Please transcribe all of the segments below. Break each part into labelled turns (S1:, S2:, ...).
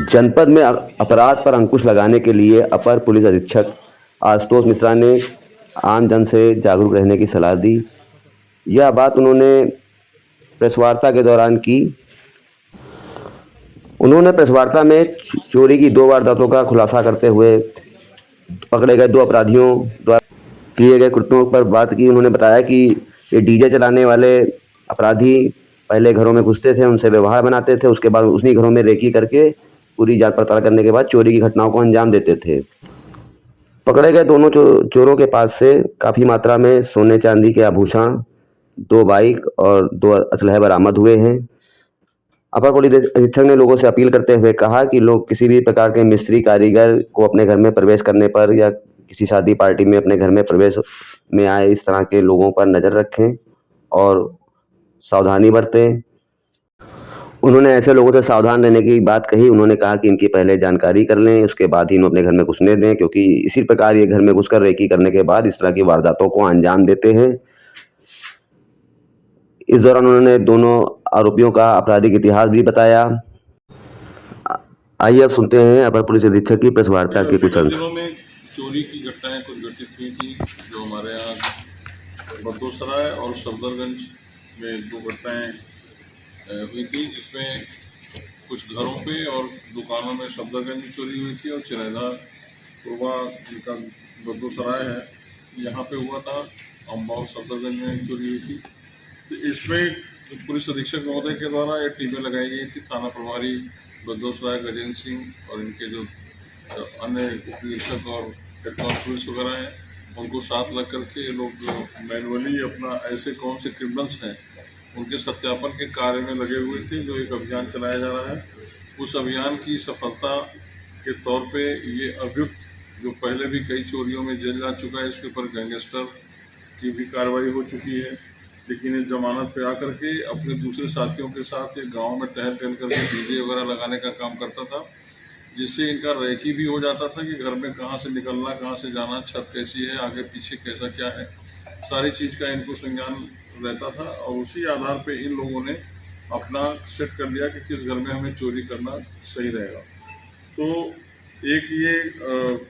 S1: जनपद में अपराध पर अंकुश लगाने के लिए अपर पुलिस अधीक्षक आशुतोष मिश्रा ने आम जन से जागरूक रहने की सलाह दी। यह बात उन्होंने प्रेस वार्ता के दौरान की। उन्होंने प्रेस वार्ता में चोरी की 2 वारदातों का खुलासा करते हुए पकड़े गए 2 अपराधियों द्वारा किए गए कृत्यों पर बात की। उन्होंने बताया कि ये डीजे चलाने वाले अपराधी पहले घरों में घुसते थे, उनसे व्यवहार बनाते थे, उसके बाद उन्हीं घरों में रेकी करके पूरी जांच पड़ताल करने के बाद चोरी की घटनाओं को अंजाम देते थे। पकड़े गए दोनों चोरों के पास से काफ़ी मात्रा में सोने चांदी के आभूषण, 2 बाइक और 2 असलहे बरामद हुए हैं। अपर पुलिस अधीक्षक ने लोगों से अपील करते हुए कहा कि लोग किसी भी प्रकार के मिस्त्री कारीगर को अपने घर में प्रवेश करने पर या किसी शादी पार्टी में अपने घर में प्रवेश में आए इस तरह के लोगों पर नज़र रखें और सावधानी बरतें। उन्होंने ऐसे लोगों से सावधान रहने की बात कही। उन्होंने कहा कि इनकी पहले जानकारी कर लें, उसके बाद ही इन्हें अपने घर में घुसने दें, क्योंकि इसी प्रकार ये घर में घुसकर रेकी करने के बाद इस तरह की वारदातों को अंजाम देते हैं। इस दौरान उन्होंने दोनों आरोपियों का आपराधिक इतिहास भी बताया। आइए अब सुनते हैं अपर पुलिस अधीक्षक की प्रेस वार्ता के कुछ अंश।
S2: दिनों में चोरी की घटनाएं कुछ घटित हुई थी, जो हमारे यहाँ बद्दोसराय और सफदरगंज में 2 घटनाएं हुई थी, जिसमें कुछ घरों पे और दुकानों में सफदरगंज में चोरी हुई थी और चिरैदा पूर्वा जिनका बद्दोसराय है यहाँ पे हुआ था, अम्बाव सफदरगंज में चोरी हुई थी। तो इसमें पुलिस अधीक्षक महोदय के द्वारा ये टीमें लगाई गई थी। थाना प्रभारी बद्दोसराय गजेंद्र सिंह और इनके जो अन्य उप निरीक्षक और हेड कांस्टेबल्स वगैरह हैं, उनको साथ लग करके ये लोग मैनुअली अपना ऐसे कौन से क्रिमिनल्स हैं उनके सत्यापन के कार्य में लगे हुए थे, जो एक अभियान चलाया जा रहा है। उस अभियान की सफलता के तौर पे ये अभियुक्त जो पहले भी कई चोरियों में जेल जा चुका है, इसके ऊपर गैंगस्टर की भी कार्रवाई हो चुकी है, लेकिन ये जमानत पे आकर के अपने दूसरे साथियों के साथ ये गांव में टहल करके डीजे वगैरह लगाने का काम करता था, जिससे इनका रैकी भी हो जाता था कि घर में कहाँ से निकलना, कहाँ से जाना, छत कैसी है, आगे पीछे कैसा क्या है, सारी चीज़ का इनको संज्ञान रहता था। और उसी आधार पे इन लोगों ने अपना सेट कर लिया कि किस घर में हमें चोरी करना सही रहेगा। तो एक ये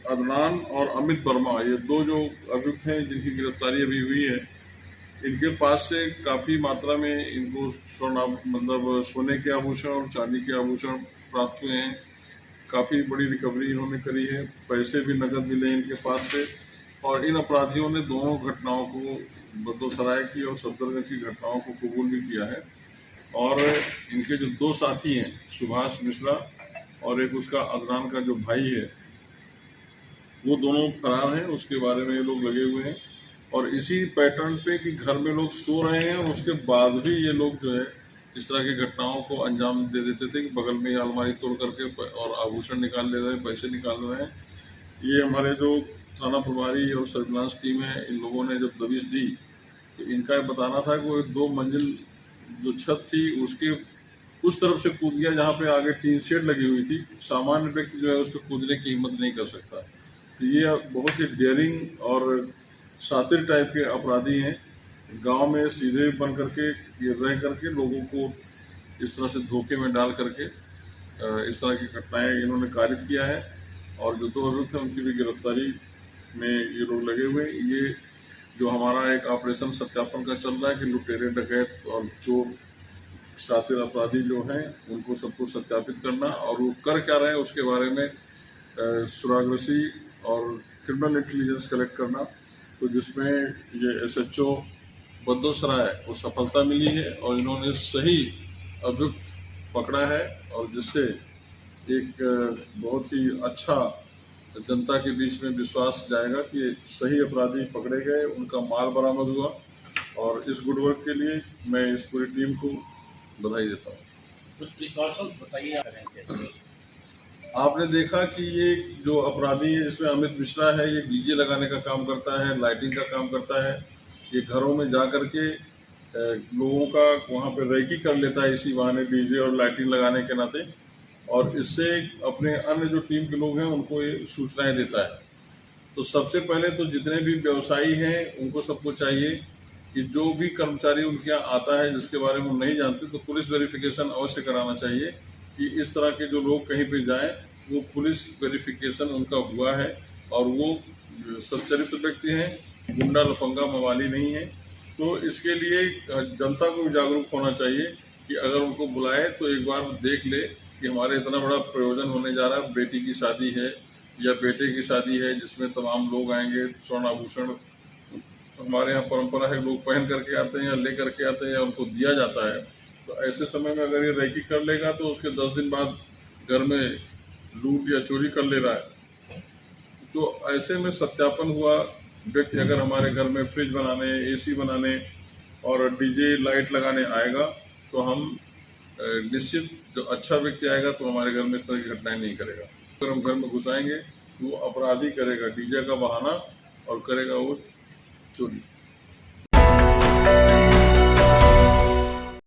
S2: अदनान और अमित वर्मा, ये 2 जो अभियुक्त हैं जिनकी गिरफ्तारी अभी हुई है, इनके पास से काफ़ी मात्रा में इनको मतलब सोने के आभूषण और चांदी के आभूषण प्राप्त हुए हैं। काफ़ी बड़ी रिकवरी इन्होंने करी है, पैसे भी नकद मिले इनके पास से। और इन अपराधियों ने दोनों घटनाओं को, बद्दोसराय की और सफदरगंज की घटनाओं को कबूल भी किया है। और इनके जो 2 साथी हैं, सुभाष मिश्रा और एक उसका अदनान का जो भाई है, वो दोनों फरार हैं। उसके बारे में ये लोग लगे हुए हैं और इसी पैटर्न पे कि घर में लोग सो रहे हैं और उसके बाद भी ये लोग जो है इस तरह की घटनाओं को अंजाम दे देते थे कि बगल में अलमारी तोड़ करके और आभूषण निकाल ले रहे हैं, पैसे निकाल रहे हैं। ये हमारे जो थाना प्रभारी और सर्विलांस टीम है, इन लोगों ने जब दबिश दी तो इनका बताना था कि वो 2 मंजिल जो छत थी उसके उस तरफ से कूद गया जहाँ पे आगे टीन शेड लगी हुई थी। सामान्य व्यक्ति जो है उस पर कूदने की हिम्मत नहीं कर सकता। तो ये बहुत ही डेयरिंग और शातिर टाइप के अपराधी हैं। गांव में सीधे बन करके ये रह करके लोगों को इस तरह से धोखे में डाल करके इस तरह की घटनाएं इन्होंने कारित किया है। और जो 2 अभियुक्त हैं उनकी भी गिरफ्तारी में ये लोग लगे हुए। ये जो हमारा एक ऑपरेशन सत्यापन का चल रहा है कि लुटेरे, डकैत और चोर शातिर अपराधी जो हैं उनको सबको सत्यापित करना और वो कर क्या रहे हैं उसके बारे में सुरागरसी और क्रिमिनल इंटेलिजेंस कलेक्ट करना। तो जिसमें ये SHO बद्दोसराय को सफलता मिली है और इन्होंने सही अभियुक्त पकड़ा है, और जिससे एक बहुत ही अच्छा जनता के बीच में विश्वास जाएगा कि सही अपराधी पकड़े गए, उनका माल बरामद हुआ। और इस गुड वर्क के लिए मैं इस पूरी टीम को बधाई देता हूँ।
S3: कुछ प्रिकॉशंस बताइए कैसे?
S2: आपने देखा कि ये जो अपराधी है, इसमें अमित मिश्रा है, ये डीजे लगाने का काम करता है, लाइटिंग का काम करता है। ये घरों में जा कर के लोगों का वहाँ पे रेकी कर लेता है इसी बहाने डीजे और लाइटिंग लगाने के नाते, और इससे अपने अन्य जो टीम के लोग हैं उनको ये सूचनाएं देता है। तो सबसे पहले तो जितने भी व्यवसायी हैं उनको सबको चाहिए कि जो भी कर्मचारी उनके यहाँ आता है जिसके बारे में वो नहीं जानते, तो पुलिस वेरिफिकेशन अवश्य कराना चाहिए। कि इस तरह के जो लोग कहीं पे जाएं वो पुलिस वेरिफिकेशन उनका हुआ है और वो सच्चरित्र व्यक्ति हैं, गुंडा लफंगा मवाली नहीं है। तो इसके लिए जनता को भी जागरूक होना चाहिए कि अगर उनको बुलाए तो एक बार देख ले कि हमारे इतना बड़ा प्रयोजन होने जा रहा है, बेटी की शादी है या बेटे की शादी है जिसमें तमाम लोग आएंगे, स्वर्ण आभूषण हमारे यहाँ परंपरा है, लोग पहन करके आते हैं या ले करके आते हैं या उनको दिया जाता है। तो ऐसे समय में अगर ये रैकी कर लेगा तो उसके 10 दिन बाद घर में लूट या चोरी कर ले रहा है। तो ऐसे में सत्यापन हुआ व्यक्ति अगर हमारे घर में फ्रिज बनाने, एसी बनाने और डीजे लाइट लगाने आएगा तो हम निश्चित जो अच्छा व्यक्ति आएगा तो हमारे घर में इस तरह की घटनाएं नहीं करेगा। अगर हम घर में घुसाएंगे तो वो अपराधी करेगा, डीजे का बहाना और करेगा वो चोरी।